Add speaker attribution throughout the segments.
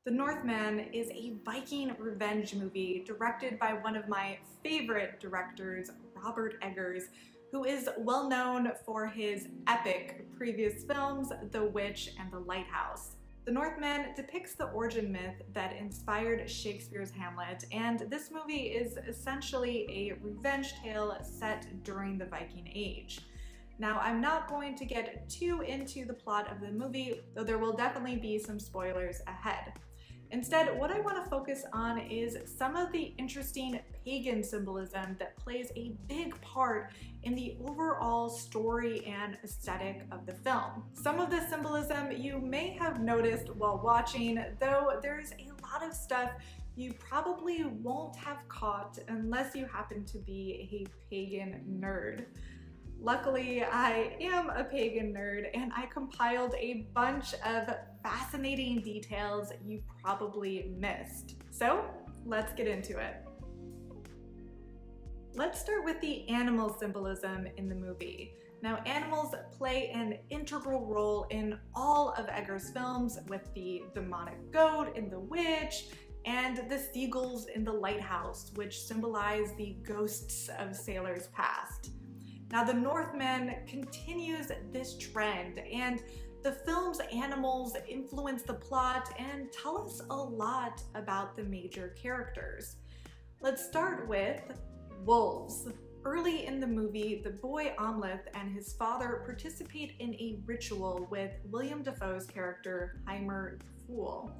Speaker 1: The Northman is a Viking revenge movie directed by one of my favorite directors, Robert Eggers, who is well known for his epic previous films, The Witch and The Lighthouse. The Northman depicts the origin myth that inspired Shakespeare's Hamlet, and this movie is essentially a revenge tale set during the Viking Age. Now, I'm not going to get too into the plot of the movie, though there will definitely be some spoilers ahead. Instead, what I want to focus on is some of the interesting pagan symbolism that plays a big part in the overall story and aesthetic of the film. Some of the symbolism you may have noticed while watching, though there's a lot of stuff you probably won't have caught unless you happen to be a pagan nerd. Luckily, I am a pagan nerd and I compiled a bunch of fascinating details you probably missed. So let's get into it. Let's start with the animal symbolism in the movie. Now, animals play an integral role in all of Eggers' films, with the demonic goat in The Witch and the seagulls in The Lighthouse, which symbolize the ghosts of sailors past. Now, The Northman continues this trend, and the film's animals influence the plot and tell us a lot about the major characters. Let's start with wolves. Early in the movie, the boy Amleth and his father participate in a ritual with William Dafoe's character, Heimer the Fool.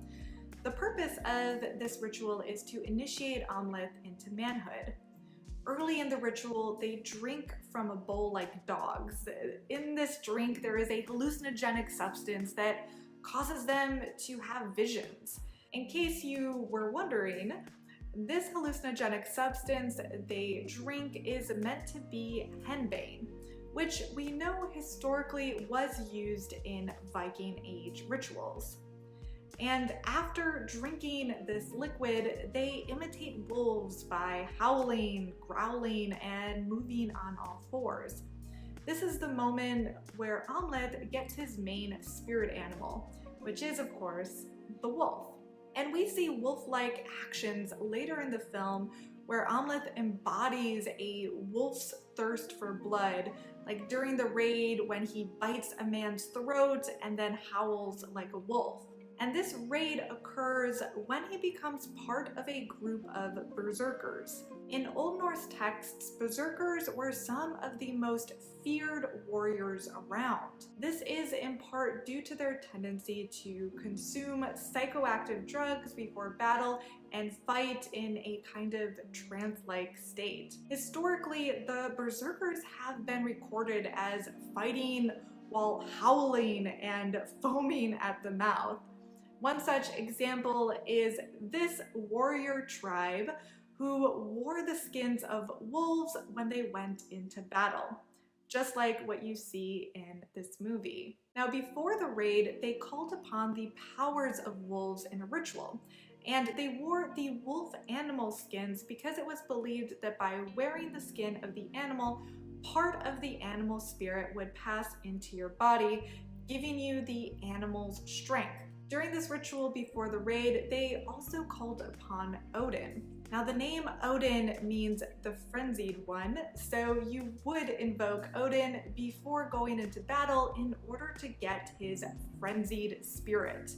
Speaker 1: The purpose of this ritual is to initiate Amleth into manhood. Early in the ritual, they drink from a bowl like dogs. In this drink, there is a hallucinogenic substance that causes them to have visions. In case you were wondering, this hallucinogenic substance they drink is meant to be henbane, which we know historically was used in Viking Age rituals. And after drinking this liquid, they imitate wolves by howling, growling, and moving on all fours. This is the moment where Amleth gets his main spirit animal, which is, of course, the wolf. And we see wolf-like actions later in the film where Amleth embodies a wolf's thirst for blood, like during the raid when he bites a man's throat and then howls like a wolf. And this raid occurs when he becomes part of a group of berserkers. In Old Norse texts, berserkers were some of the most feared warriors around. This is in part due to their tendency to consume psychoactive drugs before battle and fight in a kind of trance-like state. Historically, the berserkers have been recorded as fighting while howling and foaming at the mouth. One such example is this warrior tribe who wore the skins of wolves when they went into battle, just like what you see in this movie. Now, before the raid, they called upon the powers of wolves in a ritual, and they wore the wolf animal skins because it was believed that by wearing the skin of the animal, part of the animal spirit would pass into your body, giving you the animal's strength. During this ritual before the raid, they also called upon Odin. Now, the name Odin means the frenzied one, so you would invoke Odin before going into battle in order to get his frenzied spirit.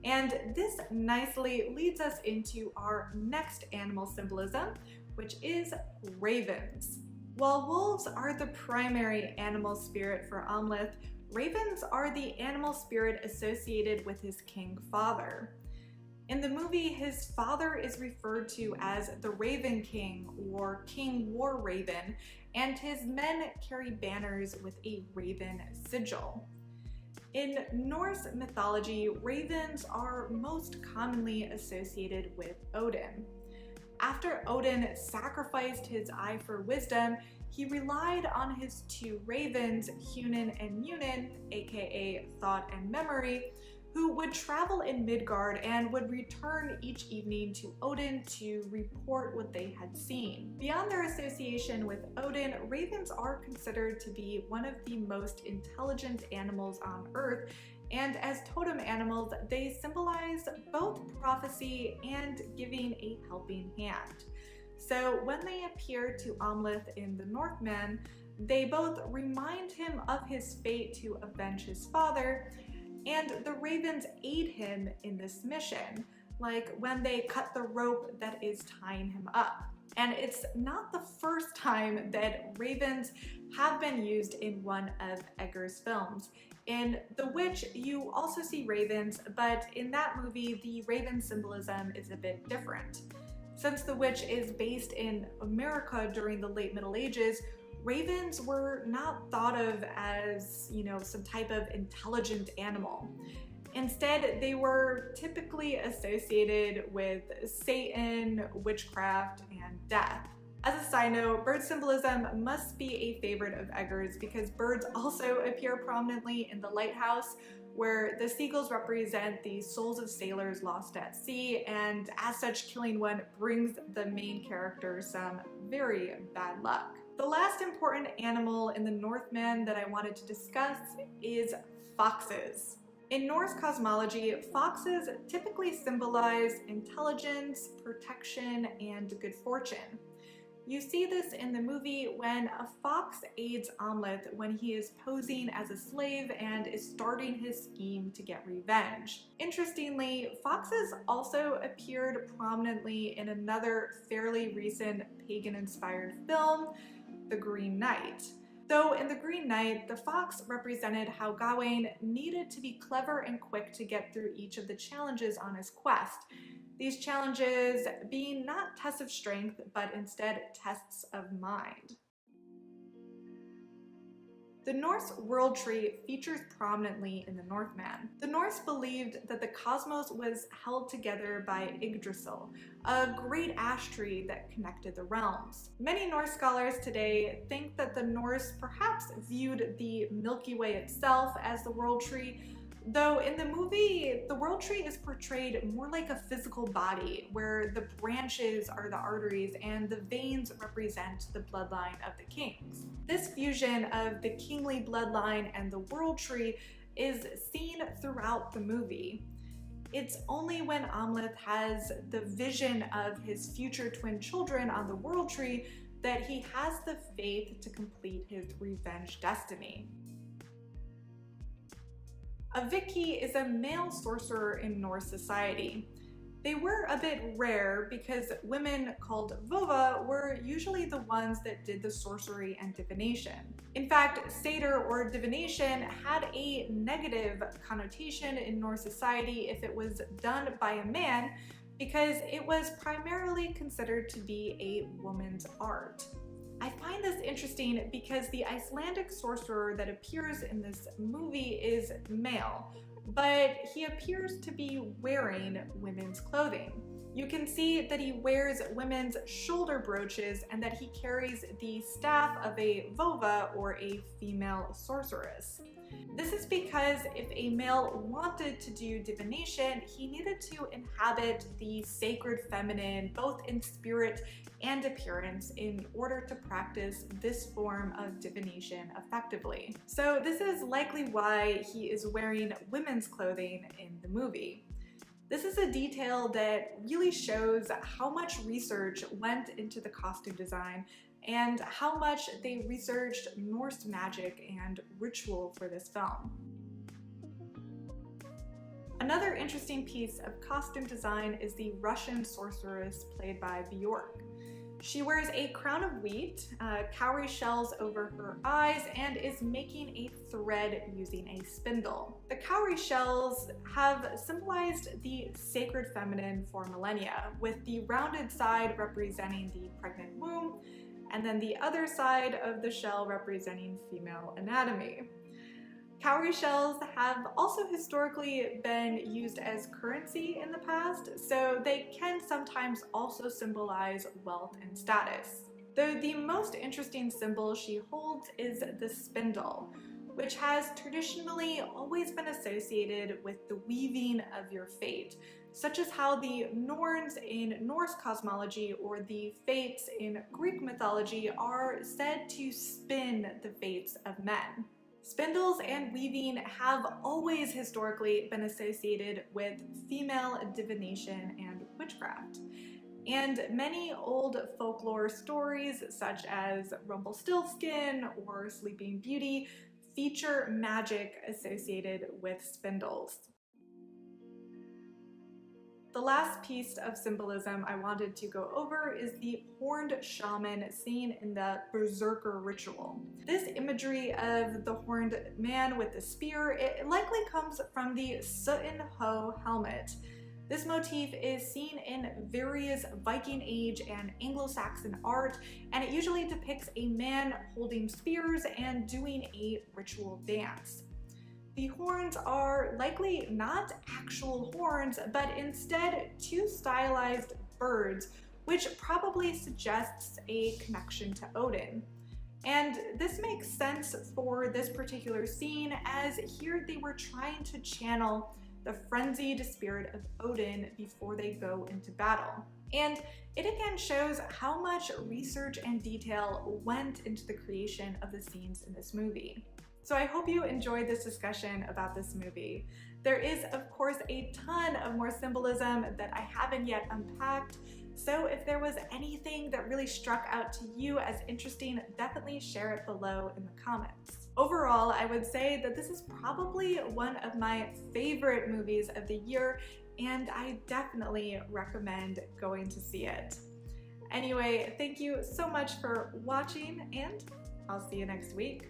Speaker 1: And this nicely leads us into our next animal symbolism, which is ravens. While wolves are the primary animal spirit for Amleth, ravens are the animal spirit associated with his king father. In the movie, his father is referred to as the Raven King or King War Raven, and his men carry banners with a raven sigil. In Norse mythology, ravens are most commonly associated with Odin. After Odin sacrificed his eye for wisdom, he relied on his two ravens, Hunin and Munin, aka Thought and Memory, who would travel in Midgard and would return each evening to Odin to report what they had seen. Beyond their association with Odin, ravens are considered to be one of the most intelligent animals on Earth and as totem animals, they symbolize both prophecy and giving a helping hand. So when they appear to Amleth in the Northman, they both remind him of his fate to avenge his father, and the ravens aid him in this mission, like when they cut the rope that is tying him up. And it's not the first time that ravens have been used in one of Eggers' films. In The Witch, you also see ravens, but in that movie, the raven symbolism is a bit different. Since The Witch is based in America during the late Middle Ages, ravens were not thought of as, some type of intelligent animal. Instead, they were typically associated with Satan, witchcraft, and death. As a side note, bird symbolism must be a favorite of Eggers because birds also appear prominently in The Lighthouse, where the seagulls represent the souls of sailors lost at sea, and as such, killing one brings the main character some very bad luck. The last important animal in the Northman that I wanted to discuss is foxes. In Norse cosmology, foxes typically symbolize intelligence, protection, and good fortune. You see this in the movie when a fox aids Amleth when he is posing as a slave and is starting his scheme to get revenge. Interestingly, foxes also appeared prominently in another fairly recent pagan-inspired film, The Green Knight. Though in The Green Knight, the fox represented how Gawain needed to be clever and quick to get through each of the challenges on his quest. These challenges being not tests of strength, but instead tests of mind. The Norse world tree features prominently in the Northman. The Norse believed that the cosmos was held together by Yggdrasil, a great ash tree that connected the realms. Many Norse scholars today think that the Norse perhaps viewed the Milky Way itself as the world tree, though in the movie, the world tree is portrayed more like a physical body, where the branches are the arteries and the veins represent the bloodline of the kings. This fusion of the kingly bloodline and the world tree is seen throughout the movie. It's only when Amleth has the vision of his future twin children on the world tree that he has the faith to complete his revenge destiny. A Vitki is a male sorcerer in Norse society. They were a bit rare because women called Vova were usually the ones that did the sorcery and divination. In fact, satyr or divination had a negative connotation in Norse society if it was done by a man because it was primarily considered to be a woman's art. I find this interesting because the Icelandic sorcerer that appears in this movie is male, but he appears to be wearing women's clothing. You can see that he wears women's shoulder brooches and that he carries the staff of a vova or a female sorceress. This is because if a male wanted to do divination, he needed to inhabit the sacred feminine, both in spirit and appearance, in order to practice this form of divination effectively. So this is likely why he is wearing women's clothing in the movie. This is a detail that really shows how much research went into the costume design and how much they researched Norse magic and ritual for this film. Another interesting piece of costume design is the Russian sorceress played by Bjork. She wears a crown of wheat, cowrie shells over her eyes, and is making a thread using a spindle. The cowrie shells have symbolized the sacred feminine for millennia, with the rounded side representing the pregnant womb, and then the other side of the shell representing female anatomy. Cowrie shells have also historically been used as currency in the past, so they can sometimes also symbolize wealth and status. Though the most interesting symbol she holds is the spindle, which has traditionally always been associated with the weaving of your fate, such as how the Norns in Norse cosmology or the Fates in Greek mythology are said to spin the fates of men. Spindles and weaving have always historically been associated with female divination and witchcraft. And many old folklore stories, such as Rumpelstiltskin or Sleeping Beauty, feature magic associated with spindles. The last piece of symbolism I wanted to go over is the horned shaman seen in the berserker ritual. This imagery of the horned man with the spear, it likely comes from the Sutton Hoe helmet. This motif is seen in various Viking Age and Anglo-Saxon art, and it usually depicts a man holding spears and doing a ritual dance. The horns are likely not actual horns, but instead two stylized birds, which probably suggests a connection to Odin. And this makes sense for this particular scene, as here they were trying to channel the frenzied spirit of Odin before they go into battle. And it again shows how much research and detail went into the creation of the scenes in this movie. So I hope you enjoyed this discussion about this movie. There is, of course, a ton of more symbolism that I haven't yet unpacked, so if there was anything that really struck out to you as interesting, definitely share it below in the comments. Overall, I would say that this is probably one of my favorite movies of the year, and I definitely recommend going to see it. Anyway, thank you so much for watching, and I'll see you next week.